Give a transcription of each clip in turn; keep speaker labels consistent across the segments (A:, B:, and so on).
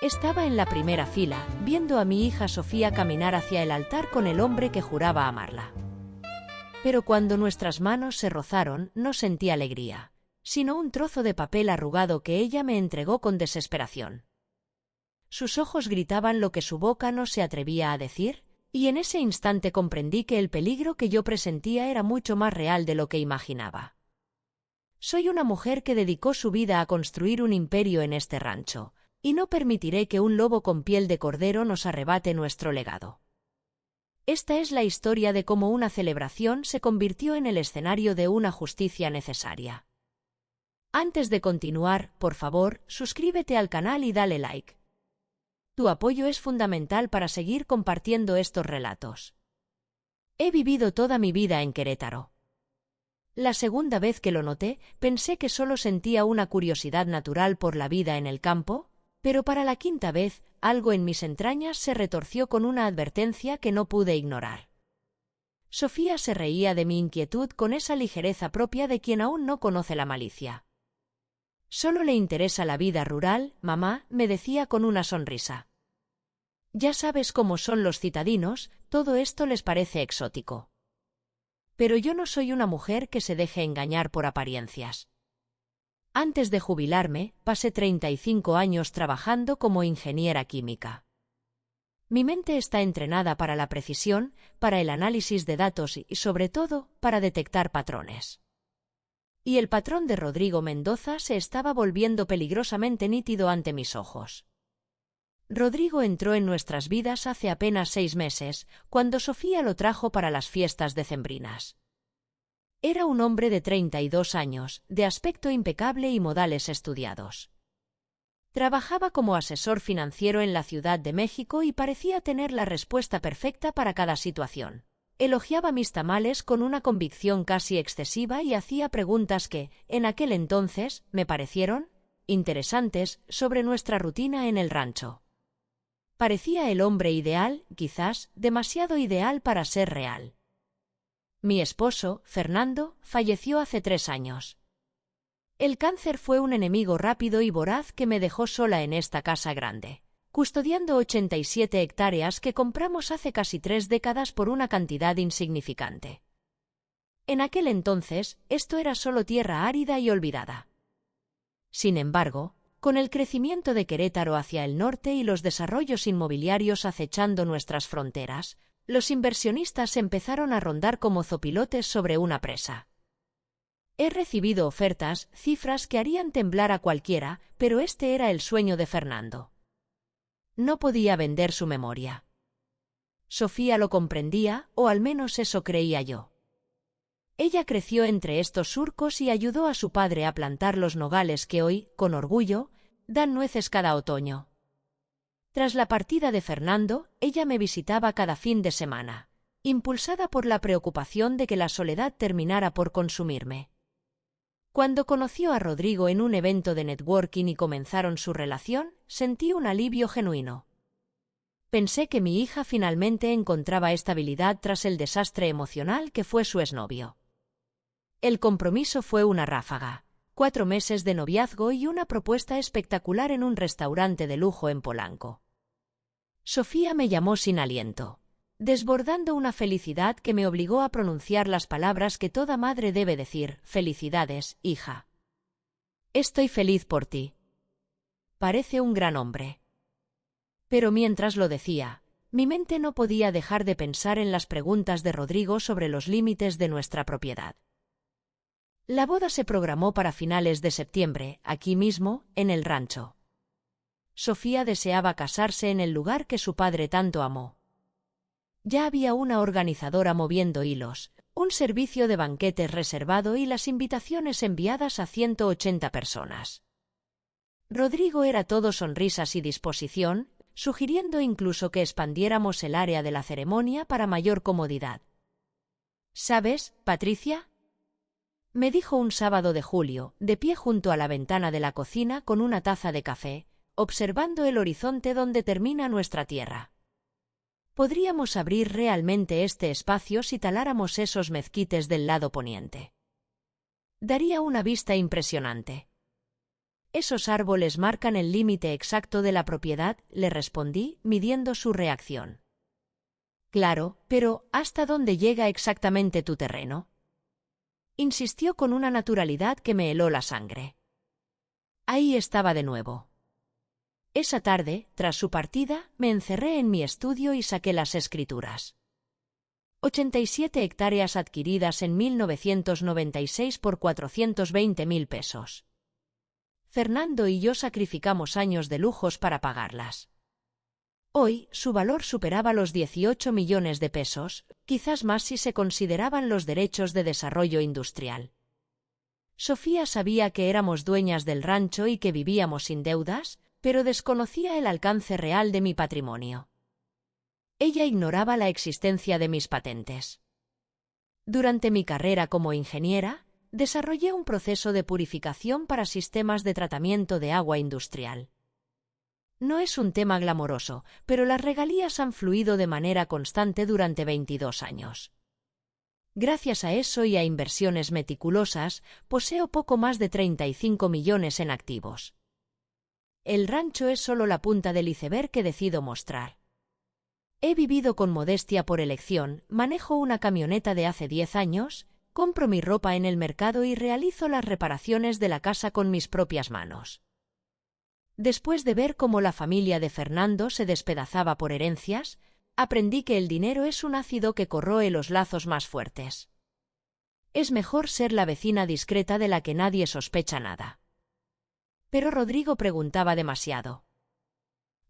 A: Estaba en la primera fila, viendo a mi hija Sofía caminar hacia el altar con el hombre que juraba amarla. Pero cuando nuestras manos se rozaron, no sentí alegría, sino un trozo de papel arrugado que ella me entregó con desesperación. Sus ojos gritaban lo que su boca no se atrevía a decir, y en ese instante comprendí que el peligro que yo presentía era mucho más real de lo que imaginaba. Soy una mujer que dedicó su vida a construir un imperio en este rancho, y no permitiré que un lobo con piel de cordero nos arrebate nuestro legado. Esta es la historia de cómo una celebración se convirtió en el escenario de una justicia necesaria. Antes de continuar, por favor, suscríbete al canal y dale like. Tu apoyo es fundamental para seguir compartiendo estos relatos. He vivido toda mi vida en Querétaro. La segunda vez que lo noté, pensé que solo sentía una curiosidad natural por la vida en el campo, pero para la quinta vez, algo en mis entrañas se retorció con una advertencia que no pude ignorar. Sofía se reía de mi inquietud con esa ligereza propia de quien aún no conoce la malicia. Solo le interesa la vida rural, mamá, me decía con una sonrisa. Ya sabes cómo son los citadinos, todo esto les parece exótico. Pero yo no soy una mujer que se deje engañar por apariencias. Antes de jubilarme, pasé 35 años trabajando como ingeniera química. Mi mente está entrenada para la precisión, para el análisis de datos y, sobre todo, para detectar patrones. Y el patrón de Rodrigo Mendoza se estaba volviendo peligrosamente nítido ante mis ojos. Rodrigo entró en nuestras vidas hace apenas 6 meses, cuando Sofía lo trajo para las fiestas decembrinas. Era un hombre de 32 años, de aspecto impecable y modales estudiados. Trabajaba como asesor financiero en la Ciudad de México y parecía tener la respuesta perfecta para cada situación. Elogiaba mis tamales con una convicción casi excesiva y hacía preguntas que, en aquel entonces, me parecieron interesantes sobre nuestra rutina en el rancho. Parecía el hombre ideal, quizás demasiado ideal para ser real. Mi esposo, Fernando, falleció hace 3 años. El cáncer fue un enemigo rápido y voraz que me dejó sola en esta casa grande, custodiando 87 hectáreas que compramos hace casi 3 décadas por una cantidad insignificante. En aquel entonces, esto era solo tierra árida y olvidada. Sin embargo, con el crecimiento de Querétaro hacia el norte y los desarrollos inmobiliarios acechando nuestras fronteras, los inversionistas empezaron a rondar como zopilotes sobre una presa. He recibido ofertas, cifras que harían temblar a cualquiera, pero este era el sueño de Fernando. No podía vender su memoria. Sofía lo comprendía, o al menos eso creía yo. Ella creció entre estos surcos y ayudó a su padre a plantar los nogales que hoy, con orgullo, dan nueces cada otoño. Tras la partida de Fernando, ella me visitaba cada fin de semana, impulsada por la preocupación de que la soledad terminara por consumirme. Cuando conoció a Rodrigo en un evento de networking y comenzaron su relación, sentí un alivio genuino. Pensé que mi hija finalmente encontraba estabilidad tras el desastre emocional que fue su exnovio. El compromiso fue una ráfaga, 4 meses de noviazgo y una propuesta espectacular en un restaurante de lujo en Polanco. Sofía me llamó sin aliento, desbordando una felicidad que me obligó a pronunciar las palabras que toda madre debe decir: felicidades, hija. Estoy feliz por ti. Parece un gran hombre. Pero mientras lo decía, mi mente no podía dejar de pensar en las preguntas de Rodrigo sobre los límites de nuestra propiedad. La boda se programó para finales de septiembre, aquí mismo, en el rancho. Sofía deseaba casarse en el lugar que su padre tanto amó. Ya había una organizadora moviendo hilos, un servicio de banquetes reservado y las invitaciones enviadas a 180 personas. Rodrigo era todo sonrisas y disposición, sugiriendo incluso que expandiéramos el área de la ceremonia para mayor comodidad. ¿Sabes, Patricia?, me dijo un sábado de julio, de pie junto a la ventana de la cocina con una taza de café, observando el horizonte donde termina nuestra tierra. Podríamos abrir realmente este espacio si taláramos esos mezquites del lado poniente. Daría una vista impresionante. Esos árboles marcan el límite exacto de la propiedad, le respondí, midiendo su reacción. Claro, pero ¿hasta dónde llega exactamente tu terreno? Insistió con una naturalidad que me heló la sangre. Ahí estaba de nuevo. Esa tarde, tras su partida, me encerré en mi estudio y saqué las escrituras. 87 hectáreas adquiridas en 1996 por 420.000 pesos. Fernando y yo sacrificamos años de lujos para pagarlas. Hoy, su valor superaba los 18 millones de pesos, quizás más si se consideraban los derechos de desarrollo industrial. Sofía sabía que éramos dueñas del rancho y que vivíamos sin deudas, pero desconocía el alcance real de mi patrimonio. Ella ignoraba la existencia de mis patentes. Durante mi carrera como ingeniera, desarrollé un proceso de purificación para sistemas de tratamiento de agua industrial. No es un tema glamoroso, pero las regalías han fluido de manera constante durante 22 años. Gracias a eso y a inversiones meticulosas, poseo poco más de 35 millones en activos. El rancho es solo la punta del iceberg que decido mostrar. He vivido con modestia por elección, manejo una camioneta de hace 10 años, compro mi ropa en el mercado y realizo las reparaciones de la casa con mis propias manos. Después de ver cómo la familia de Fernando se despedazaba por herencias, aprendí que el dinero es un ácido que corroe los lazos más fuertes. Es mejor ser la vecina discreta de la que nadie sospecha nada. Pero Rodrigo preguntaba demasiado.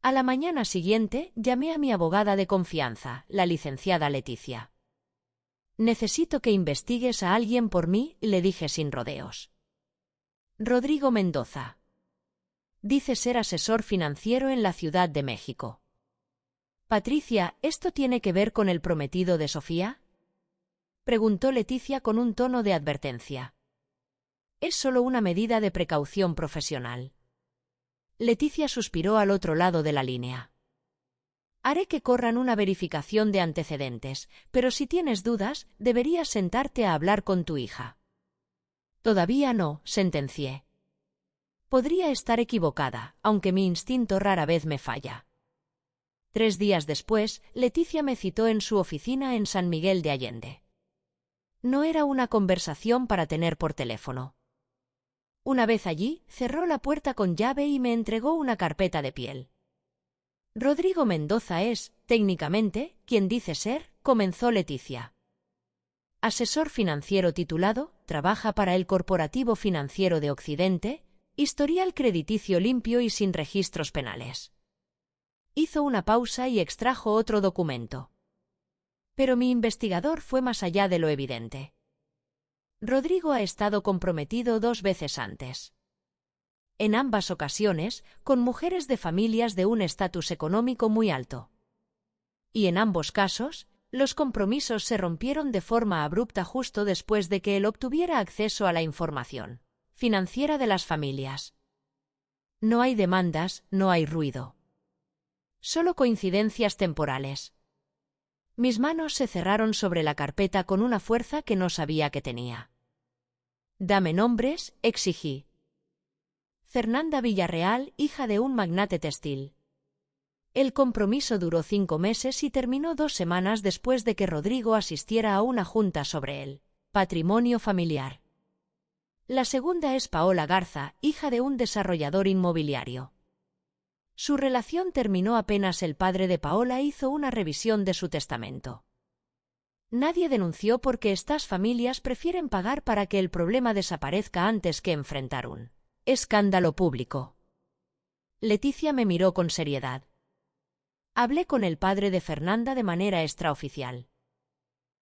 A: A la mañana siguiente llamé a mi abogada de confianza, la licenciada Leticia. Necesito que investigues a alguien por mí, le dije sin rodeos. Rodrigo Mendoza. Dice ser asesor financiero en la Ciudad de México. Patricia, ¿esto tiene que ver con el prometido de Sofía? Preguntó Leticia con un tono de advertencia. Es solo una medida de precaución profesional. Leticia suspiró al otro lado de la línea. Haré que corran una verificación de antecedentes, pero si tienes dudas, deberías sentarte a hablar con tu hija. Todavía no, sentencié. Podría estar equivocada, aunque mi instinto rara vez me falla. 3 días después, Leticia me citó en su oficina en San Miguel de Allende. No era una conversación para tener por teléfono. Una vez allí, cerró la puerta con llave y me entregó una carpeta de piel. Rodrigo Mendoza es, técnicamente, quien dice ser, comenzó Leticia. Asesor financiero titulado, trabaja para el Corporativo Financiero de Occidente, historial crediticio limpio y sin registros penales. Hizo una pausa y extrajo otro documento. Pero mi investigador fue más allá de lo evidente. Rodrigo ha estado comprometido 2 veces antes. En ambas ocasiones, con mujeres de familias de un estatus económico muy alto. Y en ambos casos, los compromisos se rompieron de forma abrupta justo después de que él obtuviera acceso a la información financiera de las familias. No hay demandas, no hay ruido. Solo coincidencias temporales. Mis manos se cerraron sobre la carpeta con una fuerza que no sabía que tenía. Dame nombres, exigí. Fernanda Villarreal, hija de un magnate textil. El compromiso duró 5 meses y terminó 2 semanas después de que Rodrigo asistiera a una junta sobre el patrimonio familiar. La segunda es Paola Garza, hija de un desarrollador inmobiliario. Su relación terminó apenas el padre de Paola hizo una revisión de su testamento. Nadie denunció porque estas familias prefieren pagar para que el problema desaparezca antes que enfrentar un escándalo público. Leticia me miró con seriedad. Hablé con el padre de Fernanda de manera extraoficial.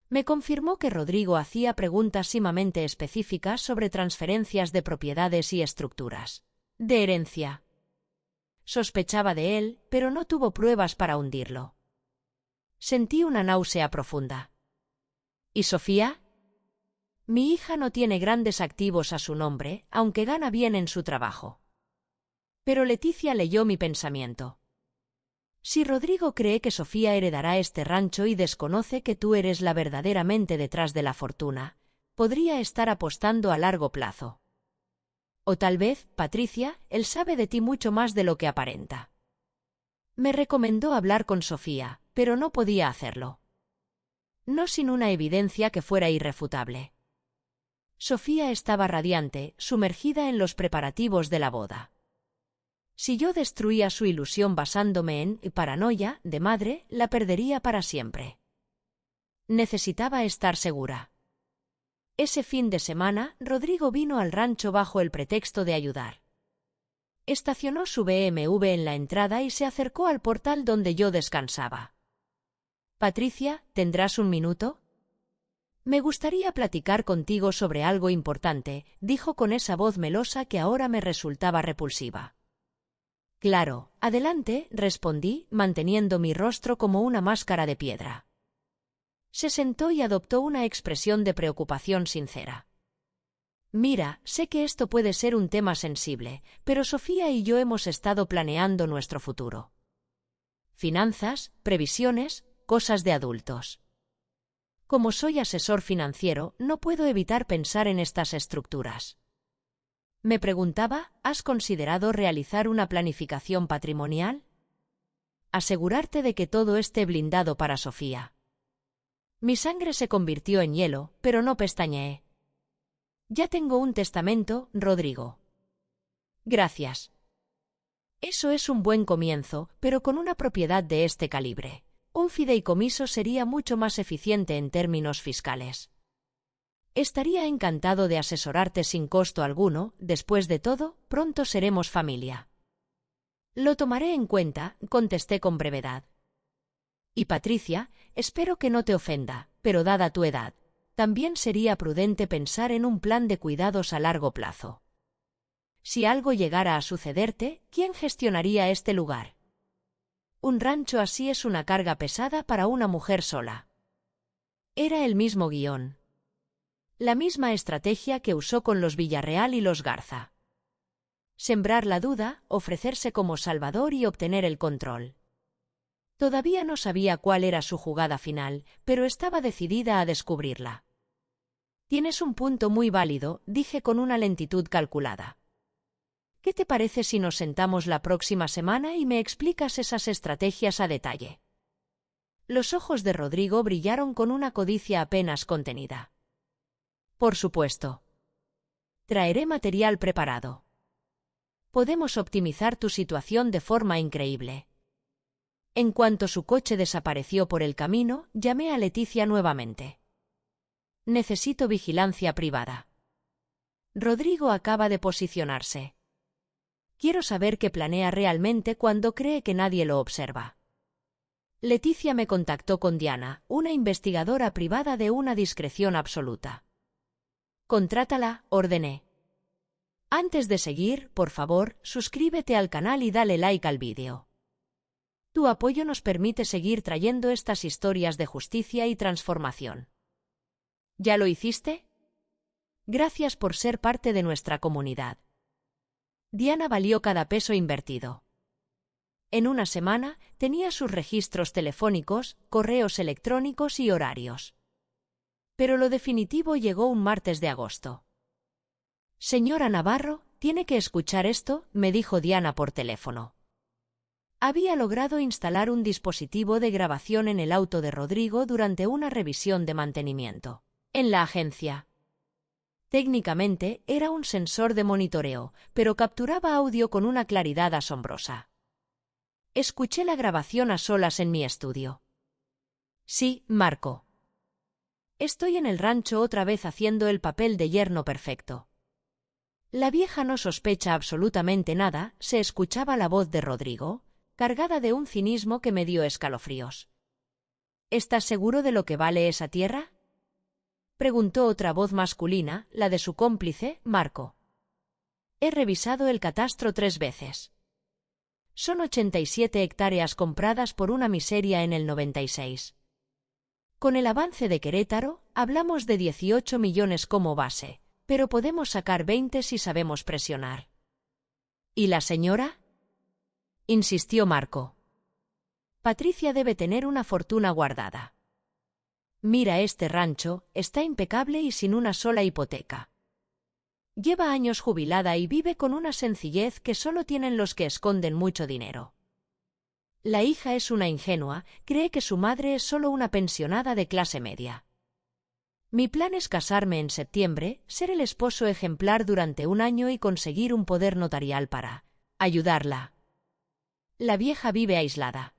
A: Me confirmó que Rodrigo hacía preguntas sumamente específicas sobre transferencias de propiedades y estructuras de herencia. Sospechaba de él, pero no tuvo pruebas para hundirlo. Sentí una náusea profunda. ¿Y Sofía? Mi hija no tiene grandes activos a su nombre, aunque gana bien en su trabajo. Pero Leticia leyó mi pensamiento. Si Rodrigo cree que Sofía heredará este rancho y desconoce que tú eres la verdaderamente detrás de la fortuna, podría estar apostando a largo plazo. O tal vez, Patricia, él sabe de ti mucho más de lo que aparenta. Me recomendó hablar con Sofía, pero no podía hacerlo. No sin una evidencia que fuera irrefutable. Sofía estaba radiante, sumergida en los preparativos de la boda. Si yo destruía su ilusión basándome en paranoia de madre, la perdería para siempre. Necesitaba estar segura. Ese fin de semana, Rodrigo vino al rancho bajo el pretexto de ayudar. Estacionó su BMW en la entrada y se acercó al portal donde yo descansaba. Patricia, ¿tendrás un minuto? Me gustaría platicar contigo sobre algo importante, dijo con esa voz melosa que ahora me resultaba repulsiva. Claro, adelante, respondí, manteniendo mi rostro como una máscara de piedra. Se sentó y adoptó una expresión de preocupación sincera. Mira, sé que esto puede ser un tema sensible, pero Sofía y yo hemos estado planeando nuestro futuro. Finanzas, previsiones, cosas de adultos. Como soy asesor financiero, no puedo evitar pensar en estas estructuras. Me preguntaba, ¿has considerado realizar una planificación patrimonial? Asegurarte de que todo esté blindado para Sofía. Mi sangre se convirtió en hielo, pero no pestañeé. Ya tengo un testamento, Rodrigo. Gracias. Eso es un buen comienzo, pero con una propiedad de este calibre. Un fideicomiso sería mucho más eficiente en términos fiscales. Estaría encantado de asesorarte sin costo alguno, después de todo, pronto seremos familia. Lo tomaré en cuenta, contesté con brevedad. Y Patricia, espero que no te ofenda, pero dada tu edad, también sería prudente pensar en un plan de cuidados a largo plazo. Si algo llegara a sucederte, ¿quién gestionaría este lugar? Un rancho así es una carga pesada para una mujer sola. Era el mismo guión. La misma estrategia que usó con los Villarreal y los Garza. Sembrar la duda, ofrecerse como salvador y obtener el control. Todavía no sabía cuál era su jugada final, pero estaba decidida a descubrirla. Tienes un punto muy válido, dije con una lentitud calculada. ¿Qué te parece si nos sentamos la próxima semana y me explicas esas estrategias a detalle? Los ojos de Rodrigo brillaron con una codicia apenas contenida. Por supuesto. Traeré material preparado. Podemos optimizar tu situación de forma increíble. En cuanto su coche desapareció por el camino, llamé a Leticia nuevamente. Necesito vigilancia privada. Rodrigo acaba de posicionarse. Quiero saber qué planea realmente cuando cree que nadie lo observa. Leticia me contactó con Diana, una investigadora privada de una discreción absoluta. Contrátala, ordené. Antes de seguir, por favor, suscríbete al canal y dale like al vídeo. Tu apoyo nos permite seguir trayendo estas historias de justicia y transformación. ¿Ya lo hiciste? Gracias por ser parte de nuestra comunidad. Diana valió cada peso invertido. En una semana, tenía sus registros telefónicos, correos electrónicos y horarios. Pero lo definitivo llegó un martes de agosto. Señora Navarro, tiene que escuchar esto, me dijo Diana por teléfono. Había logrado instalar un dispositivo de grabación en el auto de Rodrigo durante una revisión de mantenimiento. En la agencia. Técnicamente, era un sensor de monitoreo, pero capturaba audio con una claridad asombrosa. Escuché la grabación a solas en mi estudio. Sí, Marco. Estoy en el rancho otra vez haciendo el papel de yerno perfecto. La vieja no sospecha absolutamente nada, se escuchaba la voz de Rodrigo, cargada de un cinismo que me dio escalofríos. ¿Estás seguro de lo que vale esa tierra? Preguntó otra voz masculina, la de su cómplice, Marco. He revisado el catastro 3 veces. Son 87 hectáreas compradas por una miseria en el 96. Con el avance de Querétaro, hablamos de 18 millones como base, pero podemos sacar 20 si sabemos presionar. ¿Y la señora? Insistió Marco. Patricia debe tener una fortuna guardada. Mira este rancho, está impecable y sin una sola hipoteca. Lleva años jubilada y vive con una sencillez que solo tienen los que esconden mucho dinero. La hija es una ingenua, cree que su madre es solo una pensionada de clase media. Mi plan es casarme en septiembre, ser el esposo ejemplar durante un año y conseguir un poder notarial para ayudarla. La vieja vive aislada.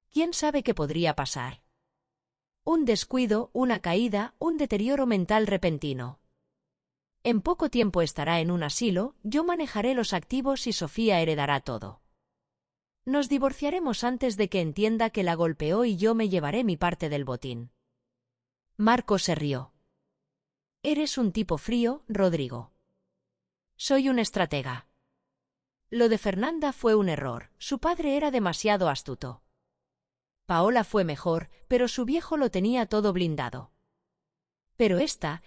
A: ¿Quién sabe qué podría pasar? Un descuido, una caída, un deterioro mental repentino. En poco tiempo estará en un asilo, yo manejaré los activos y Sofía heredará todo. Nos divorciaremos antes de que entienda que la golpeó y yo me llevaré mi parte del botín. Marco se rió. Eres un tipo frío, Rodrigo. Soy un estratega. Lo de Fernanda fue un error, su padre era demasiado astuto. Paola fue mejor, pero su viejo lo tenía todo blindado. Pero esta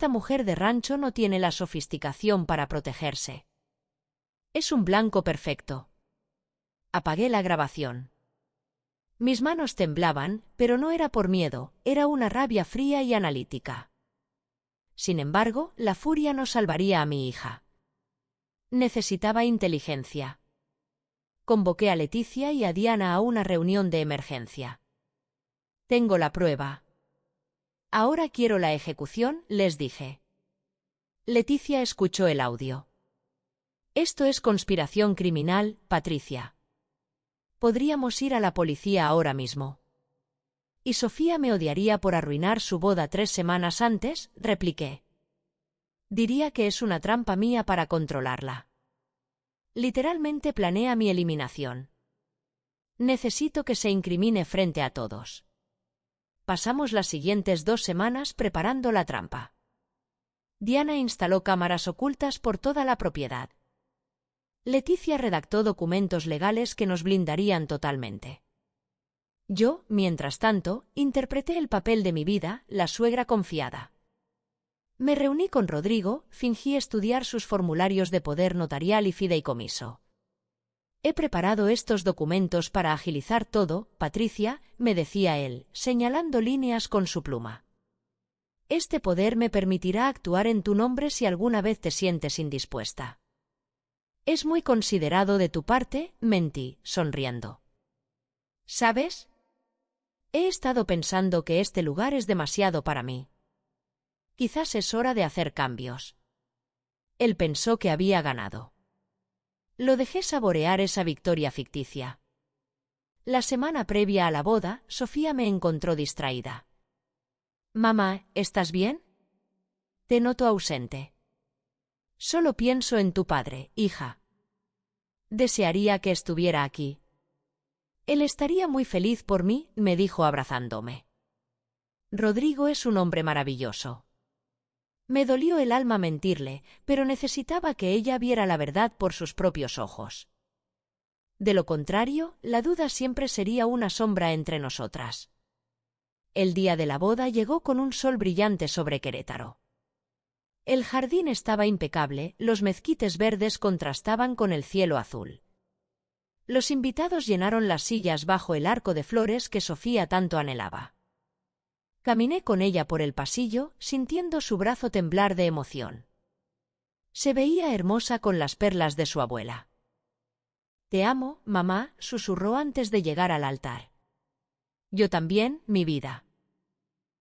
A: mujer de rancho no tiene la sofisticación para protegerse. Es un blanco perfecto. Apagué la grabación. Mis manos temblaban, pero no era por miedo, era una rabia fría y analítica. Sin embargo, la furia no salvaría a mi hija. Necesitaba inteligencia. Convoqué a Leticia y a Diana a una reunión de emergencia. Tengo la prueba. Ahora quiero la ejecución, les dije. Leticia escuchó el audio. Esto es conspiración criminal, Patricia. Podríamos ir a la policía ahora mismo. ¿Y Sofía me odiaría por arruinar su boda 3 semanas antes?, repliqué. Diría que es una trampa mía para controlarla. Literalmente planea mi eliminación. Necesito que se incrimine frente a todos. Pasamos las siguientes 2 semanas preparando la trampa. Diana instaló cámaras ocultas por toda la propiedad. Leticia redactó documentos legales que nos blindarían totalmente. Yo, mientras tanto, interpreté el papel de mi vida, la suegra confiada. Me reuní con Rodrigo, fingí estudiar sus formularios de poder notarial y fideicomiso. He preparado estos documentos para agilizar todo, Patricia, me decía él, señalando líneas con su pluma. Este poder me permitirá actuar en tu nombre si alguna vez te sientes indispuesta. Es muy considerado de tu parte, mentí, sonriendo. ¿Sabes? He estado pensando que este lugar es demasiado para mí. Quizás es hora de hacer cambios. Él pensó que había ganado. Lo dejé saborear esa victoria ficticia. La semana previa a la boda, Sofía me encontró distraída. Mamá, ¿estás bien? Te noto ausente. Solo pienso en tu padre, hija. Desearía que estuviera aquí. Él estaría muy feliz por mí, me dijo abrazándome. Rodrigo es un hombre maravilloso. Me dolió el alma mentirle, pero necesitaba que ella viera la verdad por sus propios ojos. De lo contrario, la duda siempre sería una sombra entre nosotras. El día de la boda llegó con un sol brillante sobre Querétaro. El jardín estaba impecable, los mezquites verdes contrastaban con el cielo azul. Los invitados llenaron las sillas bajo el arco de flores que Sofía tanto anhelaba. Caminé con ella por el pasillo, sintiendo su brazo temblar de emoción. Se veía hermosa con las perlas de su abuela. Te amo, mamá, susurró antes de llegar al altar. Yo también, mi vida.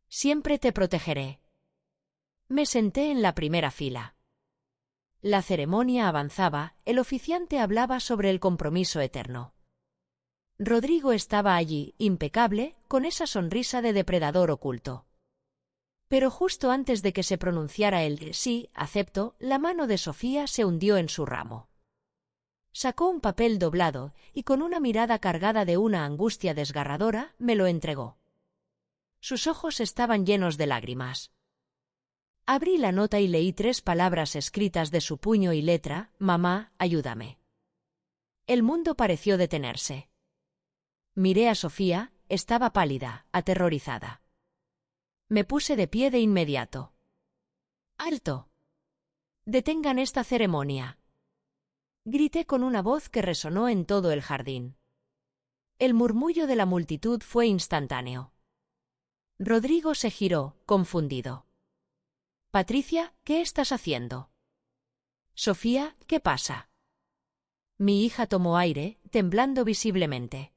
A: Siempre te protegeré. Me senté en la primera fila. La ceremonia avanzaba, el oficiante hablaba sobre el compromiso eterno. Rodrigo estaba allí, impecable, con esa sonrisa de depredador oculto. Pero justo antes de que se pronunciara el sí, acepto, la mano de Sofía se hundió en su ramo. Sacó un papel doblado, y con una mirada cargada de una angustia desgarradora, me lo entregó. Sus ojos estaban llenos de lágrimas. Abrí la nota y leí 3 palabras escritas de su puño y letra: mamá, ayúdame. El mundo pareció detenerse. Miré a Sofía, estaba pálida, aterrorizada. Me puse de pie de inmediato. ¡Alto! ¡Detengan esta ceremonia! Grité con una voz que resonó en todo el jardín. El murmullo de la multitud fue instantáneo. Rodrigo se giró, confundido. Patricia, ¿qué estás haciendo? Sofía, ¿qué pasa? Mi hija tomó aire, temblando visiblemente.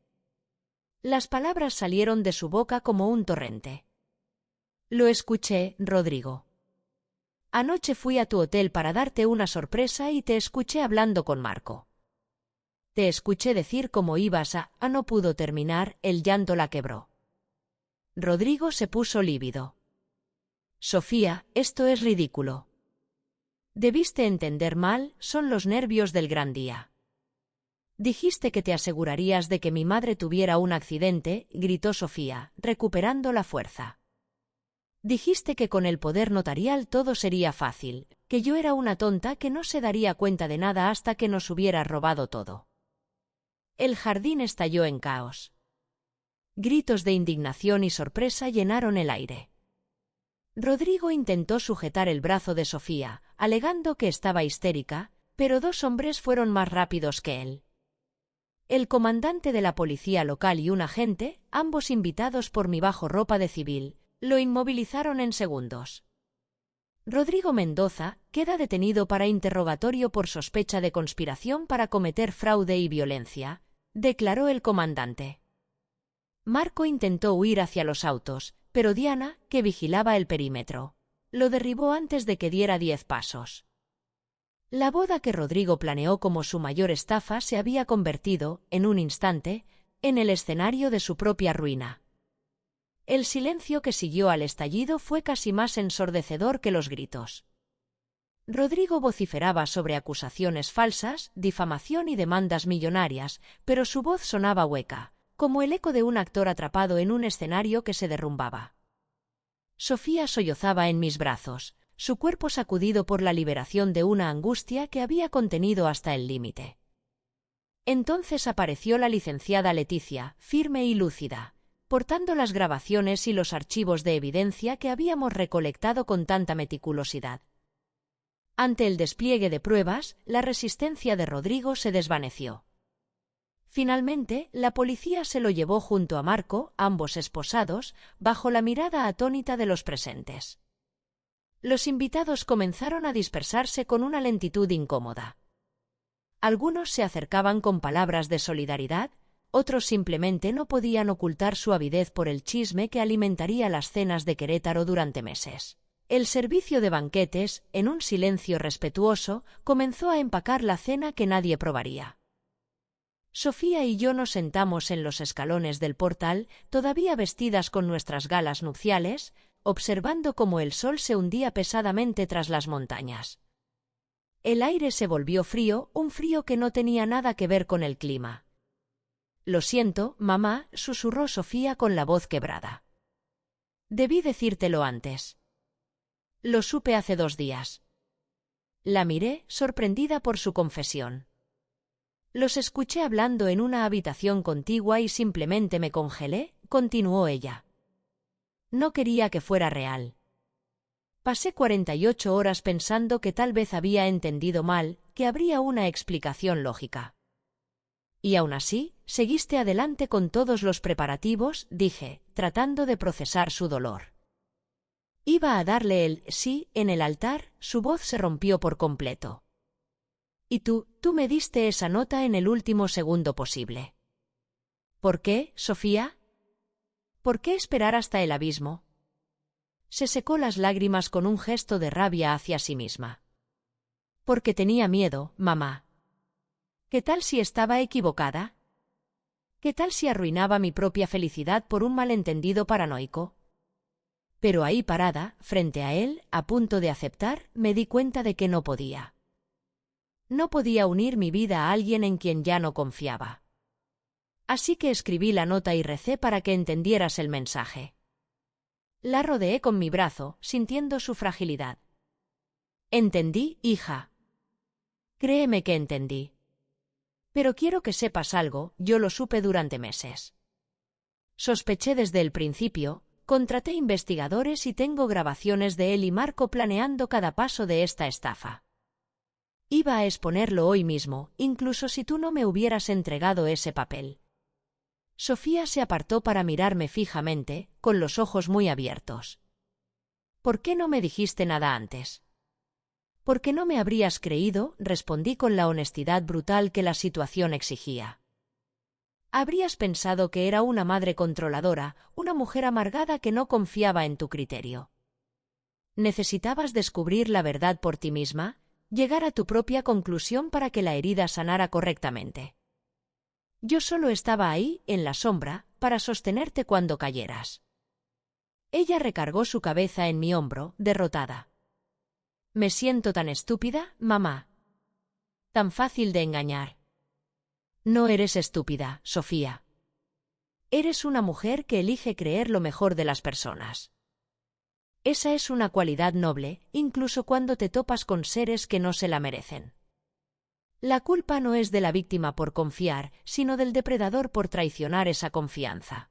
A: Las palabras salieron de su boca como un torrente. Lo escuché, Rodrigo. Anoche fui a tu hotel para darte una sorpresa y te escuché hablando con Marco. Te escuché decir cómo ibas a... No pudo terminar, el llanto la quebró. Rodrigo se puso lívido. Sofía, esto es ridículo. Debiste entender mal, son los nervios del gran día. Dijiste que te asegurarías de que mi madre tuviera un accidente, gritó Sofía, recuperando la fuerza. Dijiste que con el poder notarial todo sería fácil, que yo era una tonta que no se daría cuenta de nada hasta que nos hubiera robado todo. El jardín estalló en caos. Gritos de indignación y sorpresa llenaron el aire. Rodrigo intentó sujetar el brazo de Sofía, alegando que estaba histérica, pero dos hombres fueron más rápidos que él. El comandante de la policía local y un agente, ambos invitados por mi bajo ropa de civil, lo inmovilizaron en segundos. Rodrigo Mendoza queda detenido para interrogatorio por sospecha de conspiración para cometer fraude y violencia, declaró el comandante. Marco intentó huir hacia los autos, pero Diana, que vigilaba el perímetro, lo derribó antes de que diera 10 pasos. La boda que Rodrigo planeó como su mayor estafa se había convertido, en un instante, en el escenario de su propia ruina. El silencio que siguió al estallido fue casi más ensordecedor que los gritos. Rodrigo vociferaba sobre acusaciones falsas, difamación y demandas millonarias, pero su voz sonaba hueca, como el eco de un actor atrapado en un escenario que se derrumbaba. Sofía sollozaba en mis brazos, su cuerpo sacudido por la liberación de una angustia que había contenido hasta el límite. Entonces apareció la licenciada Leticia, firme y lúcida, portando las grabaciones y los archivos de evidencia que habíamos recolectado con tanta meticulosidad. Ante el despliegue de pruebas, la resistencia de Rodrigo se desvaneció. Finalmente, la policía se lo llevó junto a Marco, ambos esposados, bajo la mirada atónita de los presentes. Los invitados comenzaron a dispersarse con una lentitud incómoda. Algunos se acercaban con palabras de solidaridad, otros simplemente no podían ocultar su avidez por el chisme que alimentaría las cenas de Querétaro durante meses. El servicio de banquetes, en un silencio respetuoso, comenzó a empacar la cena que nadie probaría. Sofía y yo nos sentamos en los escalones del portal, todavía vestidas con nuestras galas nupciales, observando cómo el sol se hundía pesadamente tras las montañas. El aire se volvió frío, un frío que no tenía nada que ver con el clima. «Lo siento, mamá», susurró Sofía con la voz quebrada. «Debí decírtelo antes. Lo supe hace 2 días». La miré, sorprendida por su confesión. «Los escuché hablando en una habitación contigua y simplemente me congelé», continuó ella. «No quería que fuera real. Pasé 48 horas pensando que tal vez había entendido mal, que habría una explicación lógica». «Y aún así, seguiste adelante con todos los preparativos», dije, tratando de procesar su dolor. Iba a darle el sí en el altar, su voz se rompió por completo. «Y tú me diste esa nota en el último segundo posible». «¿Por qué, Sofía? ¿Por qué esperar hasta el abismo?» Se secó las lágrimas con un gesto de rabia hacia sí misma. «Porque tenía miedo, mamá. ¿Qué tal si estaba equivocada? ¿Qué tal si arruinaba mi propia felicidad por un malentendido paranoico?» Pero ahí parada, frente a él, a punto de aceptar, me di cuenta de que no podía. No podía unir mi vida a alguien en quien ya no confiaba. Así que escribí la nota y recé para que entendieras el mensaje. La rodeé con mi brazo, sintiendo su fragilidad. «Entendí, hija. Créeme que entendí. Pero quiero que sepas algo, yo lo supe durante meses. Sospeché desde el principio, contraté investigadores y tengo grabaciones de él y Marco planeando cada paso de esta estafa. Iba a exponerlo hoy mismo, incluso si tú no me hubieras entregado ese papel». Sofía se apartó para mirarme fijamente, con los ojos muy abiertos. «¿Por qué no me dijiste nada antes? Porque no me habrías creído, respondí con la honestidad brutal que la situación exigía. Habrías pensado que era una madre controladora, una mujer amargada que no confiaba en tu criterio. Necesitabas descubrir la verdad por ti misma, llegar a tu propia conclusión para que la herida sanara correctamente. Yo solo estaba ahí, en la sombra, para sostenerte cuando cayeras. Ella recargó su cabeza en mi hombro, derrotada. Me siento tan estúpida, mamá. Tan fácil de engañar. No eres estúpida, Sofía. Eres una mujer que elige creer lo mejor de las personas. Esa es una cualidad noble, incluso cuando te topas con seres que no se la merecen. La culpa no es de la víctima por confiar, sino del depredador por traicionar esa confianza.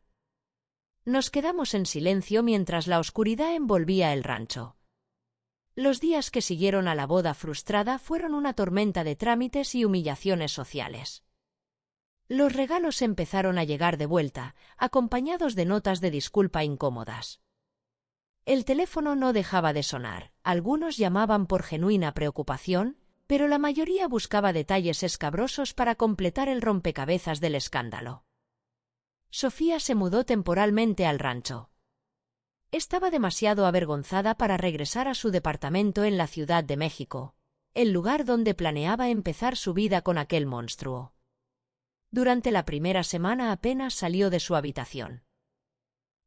A: Nos quedamos en silencio mientras la oscuridad envolvía el rancho. Los días que siguieron a la boda frustrada fueron una tormenta de trámites y humillaciones sociales. Los regalos empezaron a llegar de vuelta, acompañados de notas de disculpa incómodas. El teléfono no dejaba de sonar, algunos llamaban por genuina preocupación, pero la mayoría buscaba detalles escabrosos para completar el rompecabezas del escándalo. Sofía se mudó temporalmente al rancho. Estaba demasiado avergonzada para regresar a su departamento en la Ciudad de México, el lugar donde planeaba empezar su vida con aquel monstruo. Durante la primera semana apenas salió de su habitación.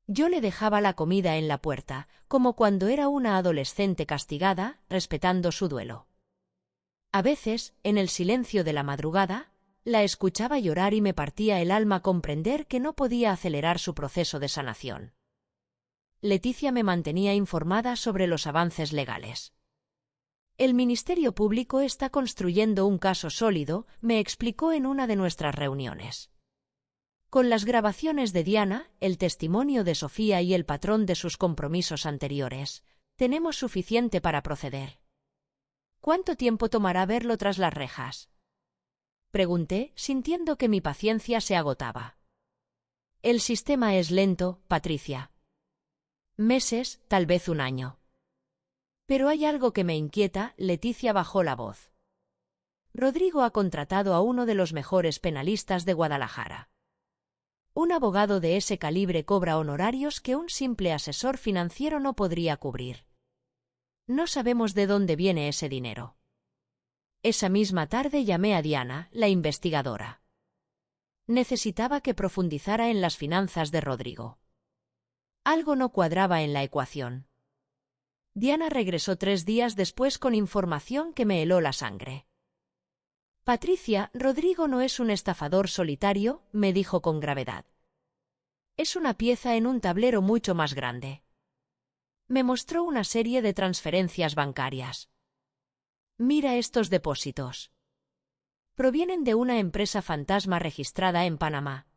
A: Yo le dejaba la comida en la puerta, como cuando era una adolescente castigada, respetando su duelo. A veces, en el silencio de la madrugada, la escuchaba llorar y me partía el alma comprender que no podía acelerar su proceso de sanación. Leticia me mantenía informada sobre los avances legales. El Ministerio Público está construyendo un caso sólido, me explicó en una de nuestras reuniones. Con las grabaciones de Diana, el testimonio de Sofía y el patrón de sus compromisos anteriores, tenemos suficiente para proceder. ¿Cuánto tiempo tomará verlo tras las rejas? Pregunté, sintiendo que mi paciencia se agotaba. El sistema es lento, Patricia. Meses, tal vez un año. Pero hay algo que me inquieta, Leticia bajó la voz. Rodrigo ha contratado a uno de los mejores penalistas de Guadalajara. Un abogado de ese calibre cobra honorarios que un simple asesor financiero no podría cubrir. No sabemos de dónde viene ese dinero. Esa misma tarde llamé a Diana, la investigadora. Necesitaba que profundizara en las finanzas de Rodrigo. Algo no cuadraba en la ecuación. Diana regresó 3 días después con información que me heló la sangre. Patricia, Rodrigo no es un estafador solitario, me dijo con gravedad. Es una pieza en un tablero mucho más grande. Me mostró una serie de transferencias bancarias. Mira estos depósitos. Provienen de una empresa fantasma registrada en Panamá.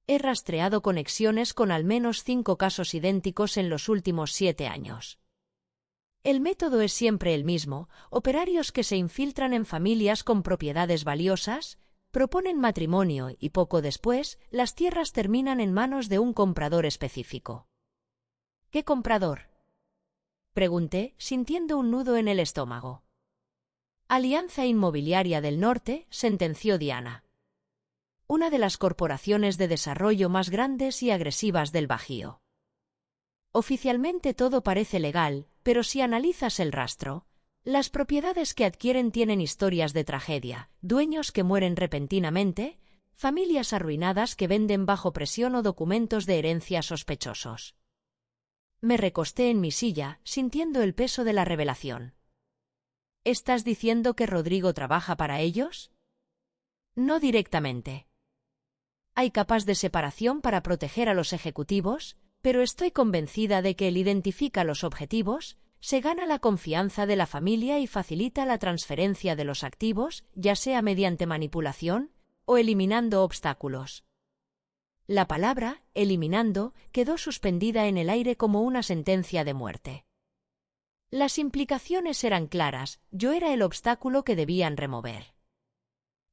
A: He rastreado conexiones con al menos 5 casos idénticos en los últimos 7 años. El método es siempre el mismo: operarios que se infiltran en familias con propiedades valiosas, proponen matrimonio y poco después, las tierras terminan en manos de un comprador específico. ¿Qué comprador? Pregunté, sintiendo un nudo en el estómago. Alianza Inmobiliaria del Norte, sentenció Diana. Una de las corporaciones de desarrollo más grandes y agresivas del Bajío. Oficialmente todo parece legal, pero si analizas el rastro, las propiedades que adquieren tienen historias de tragedia, dueños que mueren repentinamente, familias arruinadas que venden bajo presión o documentos de herencia sospechosos. Me recosté en mi silla, sintiendo el peso de la revelación. ¿Estás diciendo que Rodrigo trabaja para ellos? No directamente. Hay capas de separación para proteger a los ejecutivos, pero estoy convencida de que él identifica los objetivos, se gana la confianza de la familia y facilita la transferencia de los activos, ya sea mediante manipulación o eliminando obstáculos. La palabra, eliminando, quedó suspendida en el aire como una sentencia de muerte. Las implicaciones eran claras, yo era el obstáculo que debían remover.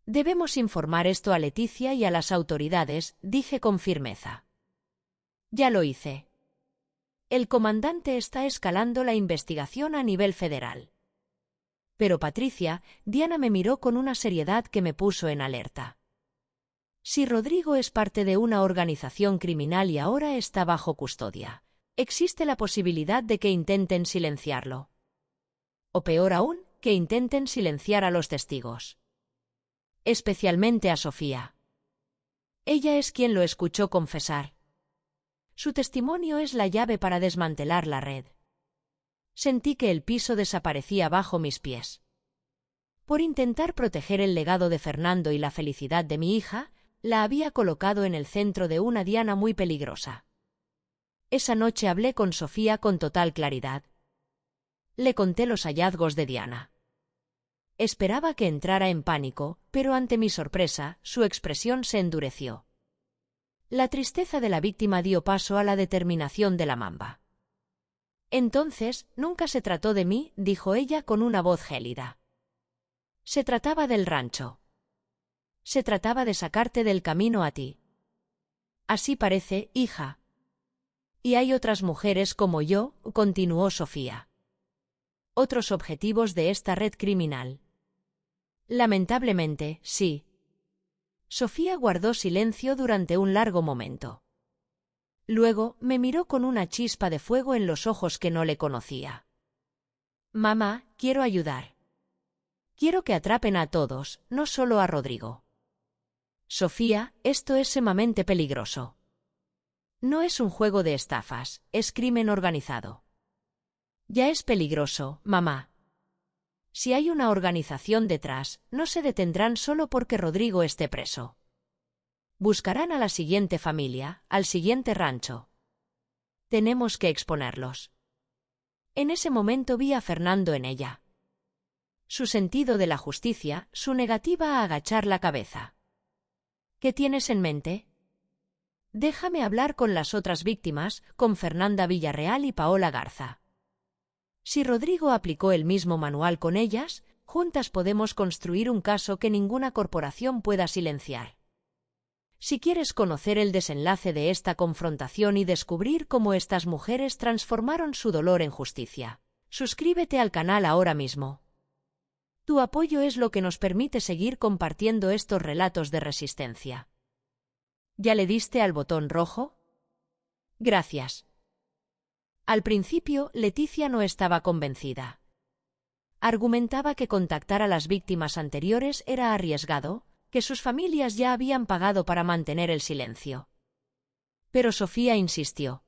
A: Debemos informar esto a Leticia y a las autoridades, dije con firmeza. Ya lo hice. El comandante está escalando la investigación a nivel federal. Pero Patricia, Diana me miró con una seriedad que me puso en alerta. Si Rodrigo es parte de una organización criminal y ahora está bajo custodia, existe la posibilidad de que intenten silenciarlo. O peor aún, que intenten silenciar a los testigos. Especialmente a Sofía. Ella es quien lo escuchó confesar. Su testimonio es la llave para desmantelar la red. Sentí que el piso desaparecía bajo mis pies. Por intentar proteger el legado de Fernando y la felicidad de mi hija, la había colocado en el centro de una diana muy peligrosa. Esa noche hablé con Sofía con total claridad. Le conté los hallazgos de Diana. Esperaba que entrara en pánico, pero ante mi sorpresa, su expresión se endureció. La tristeza de la víctima dio paso a la determinación de la mamba. Entonces, nunca se trató de mí, dijo ella con una voz gélida. Se trataba del rancho. Se trataba de sacarte del camino a ti. Así parece, hija. Y hay otras mujeres como yo, continuó Sofía. Otros objetivos de esta red criminal. Lamentablemente, sí. Sofía guardó silencio durante un largo momento. Luego, me miró con una chispa de fuego en los ojos que no le conocía. Mamá, quiero ayudar. Quiero que atrapen a todos, no solo a Rodrigo. Sofía, esto es sumamente peligroso. No es un juego de estafas, es crimen organizado. Ya es peligroso, mamá. Si hay una organización detrás, no se detendrán solo porque Rodrigo esté preso. Buscarán a la siguiente familia, al siguiente rancho. Tenemos que exponerlos. En ese momento vi a Fernando en ella. Su sentido de la justicia, su negativa a agachar la cabeza. ¿Qué tienes en mente? Déjame hablar con las otras víctimas, con Fernanda Villarreal y Paola Garza. Si Rodrigo aplicó el mismo manual con ellas, juntas podemos construir un caso que ninguna corporación pueda silenciar. Si quieres conocer el desenlace de esta confrontación y descubrir cómo estas mujeres transformaron su dolor en justicia, suscríbete al canal ahora mismo. Tu apoyo es lo que nos permite seguir compartiendo estos relatos de resistencia. ¿Ya le diste al botón rojo? Gracias. Al principio, Leticia no estaba convencida. Argumentaba que contactar a las víctimas anteriores era arriesgado, que sus familias ya habían pagado para mantener el silencio. Pero Sofía insistió.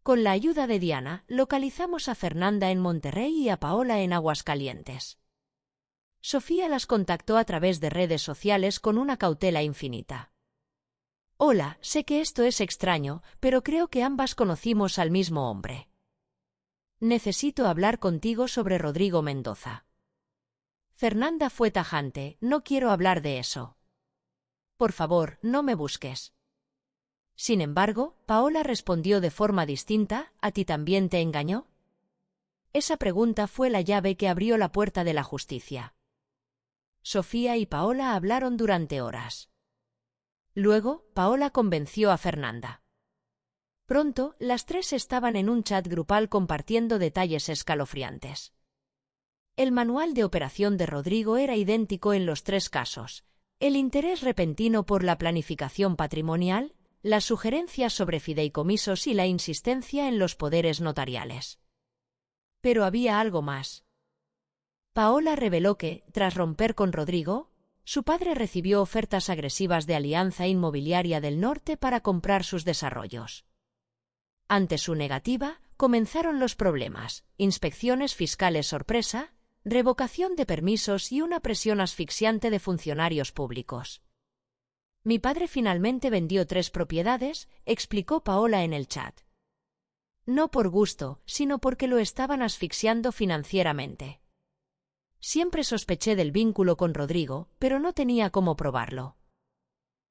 A: Con la ayuda de Diana, localizamos a Fernanda en Monterrey y a Paola en Aguascalientes. Sofía las contactó a través de redes sociales con una cautela infinita. Hola, sé que esto es extraño, pero creo que ambas conocimos al mismo hombre. Necesito hablar contigo sobre Rodrigo Mendoza. Fernanda fue tajante, no quiero hablar de eso. Por favor, no me busques. Sin embargo, Paola respondió de forma distinta, ¿a ti también te engañó? Esa pregunta fue la llave que abrió la puerta de la justicia. Sofía y Paola hablaron durante horas. Luego, Paola convenció a Fernanda. Pronto, las tres estaban en un chat grupal compartiendo detalles escalofriantes. El manual de operación de Rodrigo era idéntico en los tres casos: el interés repentino por la planificación patrimonial, las sugerencias sobre fideicomisos y la insistencia en los poderes notariales. Pero había algo más. Paola reveló que, tras romper con Rodrigo, su padre recibió ofertas agresivas de Alianza Inmobiliaria del Norte para comprar sus desarrollos. Ante su negativa, comenzaron los problemas: inspecciones fiscales sorpresa, revocación de permisos y una presión asfixiante de funcionarios públicos. Mi padre finalmente vendió 3 propiedades, explicó Paola en el chat. No por gusto, sino porque lo estaban asfixiando financieramente. Siempre sospeché del vínculo con Rodrigo, pero no tenía cómo probarlo.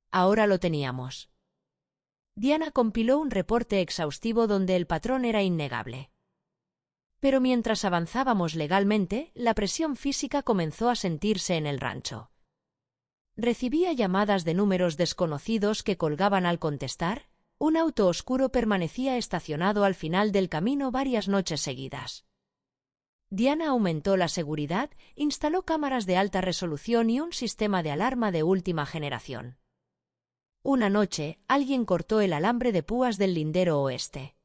A: Ahora lo teníamos. Diana compiló un reporte exhaustivo donde el patrón era innegable. Pero mientras avanzábamos legalmente, la presión física comenzó a sentirse en el rancho. Recibía llamadas de números desconocidos que colgaban al contestar. Un auto oscuro permanecía estacionado al final del camino varias noches seguidas. Diana aumentó la seguridad, instaló cámaras de alta resolución y un sistema de alarma de última generación. Una noche, alguien cortó el alambre de púas del lindero oeste.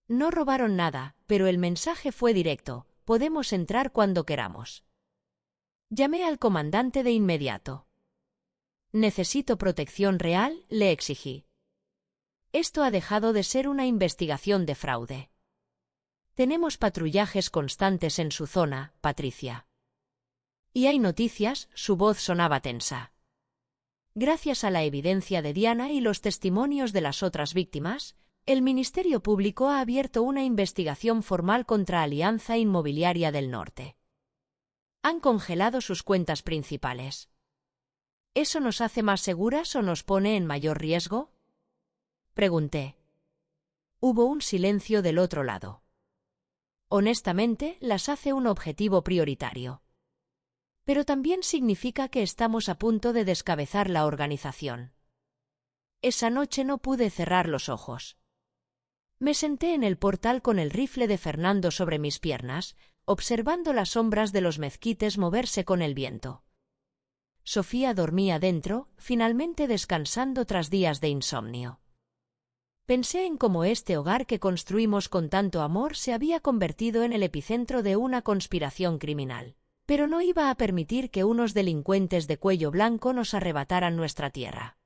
A: No robaron nada, pero el mensaje fue directo: podemos entrar cuando queramos. Llamé al comandante de inmediato. Necesito protección real, le exigí. Esto ha dejado de ser una investigación de fraude. Tenemos patrullajes constantes en su zona, Patricia. Y hay noticias, su voz sonaba tensa. Gracias a la evidencia de Diana y los testimonios de las otras víctimas, el Ministerio Público ha abierto una investigación formal contra Alianza Inmobiliaria del Norte. Han congelado sus cuentas principales. ¿Eso nos hace más seguras o nos pone en mayor riesgo?, pregunté. Hubo un silencio del otro lado. Honestamente, las hace un objetivo prioritario. Pero también significa que estamos a punto de descabezar la organización. Esa noche no pude cerrar los ojos. Me senté en el portal con el rifle de Fernando sobre mis piernas, observando las sombras de los mezquites moverse con el viento. Sofía dormía dentro, finalmente descansando tras días de insomnio. Pensé en cómo este hogar que construimos con tanto amor se había convertido en el epicentro de una conspiración criminal. Pero no iba a permitir que unos delincuentes de cuello blanco nos arrebataran nuestra tierra.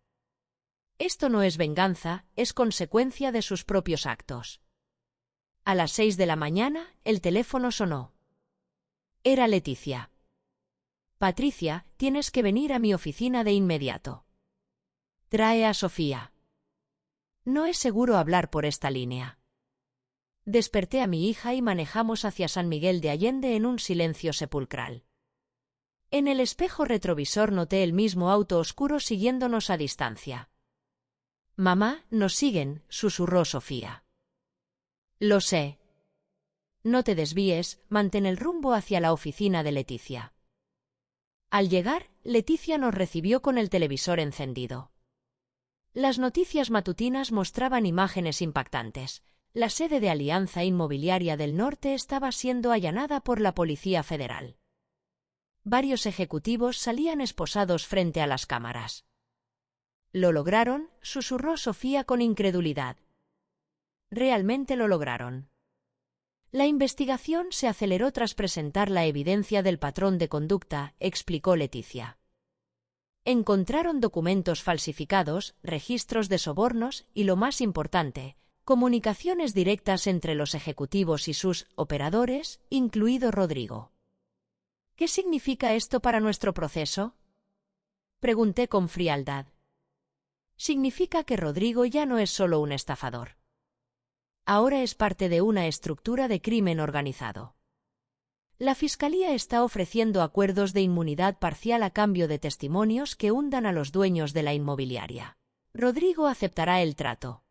A: Esto no es venganza, es consecuencia de sus propios actos. A las 6 de la mañana, el teléfono sonó. Era Leticia. Patricia, tienes que venir a mi oficina de inmediato. Trae a Sofía. No es seguro hablar por esta línea. Desperté a mi hija y manejamos hacia San Miguel de Allende en un silencio sepulcral. En el espejo retrovisor noté el mismo auto oscuro siguiéndonos a distancia. Mamá, nos siguen, susurró Sofía. Lo sé. No te desvíes, mantén el rumbo hacia la oficina de Leticia. Al llegar, Leticia nos recibió con el televisor encendido. Las noticias matutinas mostraban imágenes impactantes. La sede de Alianza Inmobiliaria del Norte estaba siendo allanada por la Policía Federal. Varios ejecutivos salían esposados frente a las cámaras. «¿Lo lograron?», susurró Sofía con incredulidad. Realmente lo lograron. La investigación se aceleró tras presentar la evidencia del patrón de conducta, explicó Leticia. Encontraron documentos falsificados, registros de sobornos y, lo más importante, comunicaciones directas entre los ejecutivos y sus operadores, incluido Rodrigo. ¿Qué significa esto para nuestro proceso?, pregunté con frialdad. Significa que Rodrigo ya no es solo un estafador. Ahora es parte de una estructura de crimen organizado. La Fiscalía está ofreciendo acuerdos de inmunidad parcial a cambio de testimonios que hundan a los dueños de la inmobiliaria. Rodrigo aceptará el trato.